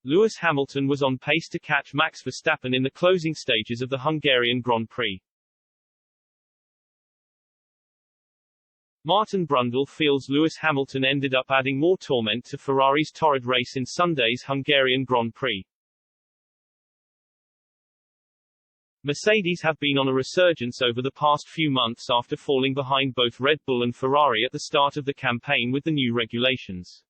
Lewis Hamilton was on pace to catch Max Verstappen in the closing stages of the Hungarian Grand Prix. Martin Brundle feels Lewis Hamilton ended up adding more torment to Ferrari's torrid race in Sunday's Hungarian Grand Prix. Mercedes have been on a resurgence over the past few months after falling behind both Red Bull and Ferrari at the start of the campaign with the new regulations.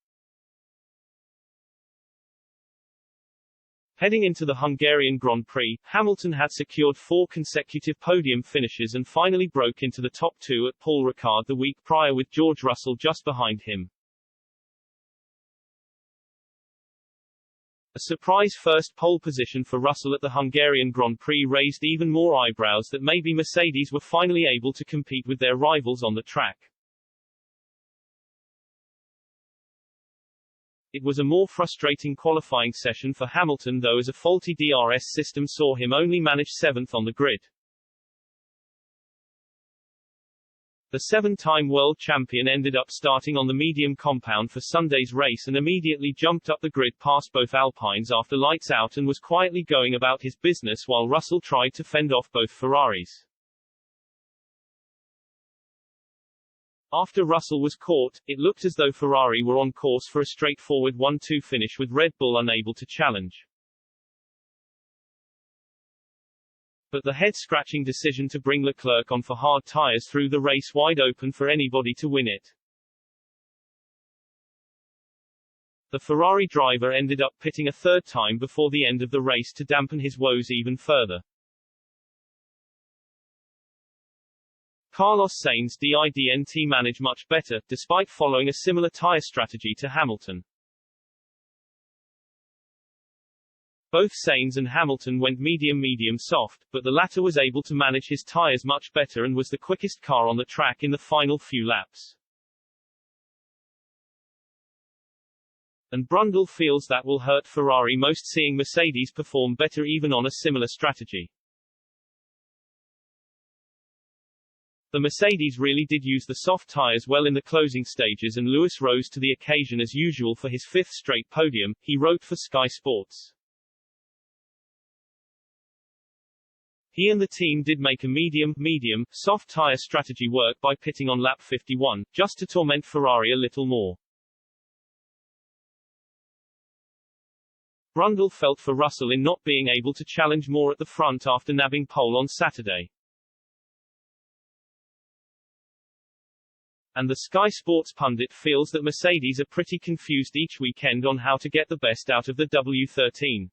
Heading into the Hungarian Grand Prix, Hamilton had secured 4 consecutive podium finishes and finally broke into the top 2 at Paul Ricard the week prior, with George Russell just behind him. A surprise first pole position for Russell at the Hungarian Grand Prix raised even more eyebrows that maybe Mercedes were finally able to compete with their rivals on the track. It was a more frustrating qualifying session for Hamilton though, as a faulty DRS system saw him only manage 7th on the grid. The 7-time world champion ended up starting on the medium compound for Sunday's race and immediately jumped up the grid past both Alpines after lights out and was quietly going about his business while Russell tried to fend off both Ferraris. After Russell was caught, it looked as though Ferrari were on course for a straightforward 1-2 finish, with Red Bull unable to challenge. But the head-scratching decision to bring Leclerc on for hard tyres threw the race wide open for anybody to win it. The Ferrari driver ended up pitting a 3rd time before the end of the race to dampen his woes even further. Carlos Sainz didn't manage much better, despite following a similar tyre strategy to Hamilton. Both Sainz and Hamilton went medium-soft, but the latter was able to manage his tyres much better and was the quickest car on the track in the final few laps. And Brundle feels that will hurt Ferrari most, seeing Mercedes perform better even on a similar strategy. The Mercedes really did use the soft tyres well in the closing stages, and Lewis rose to the occasion as usual for his 5th straight podium, he wrote for Sky Sports. He and the team did make a medium, soft tyre strategy work by pitting on lap 51, just to torment Ferrari a little more. Brundle felt for Russell in not being able to challenge more at the front after nabbing pole on Saturday. And the Sky Sports pundit feels that Mercedes are pretty confused each weekend on how to get the best out of the W13.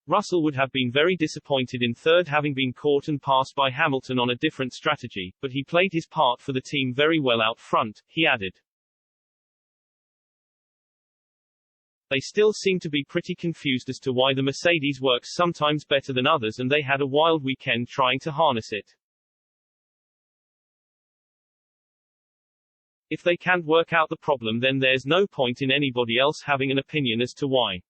Russell would have been very disappointed in 3rd, having been caught and passed by Hamilton on a different strategy, but he played his part for the team very well out front, he added. They still seem to be pretty confused as to why the Mercedes works sometimes better than others, and they had a wild weekend trying to harness it. If they can't work out the problem, then there's no point in anybody else having an opinion as to why.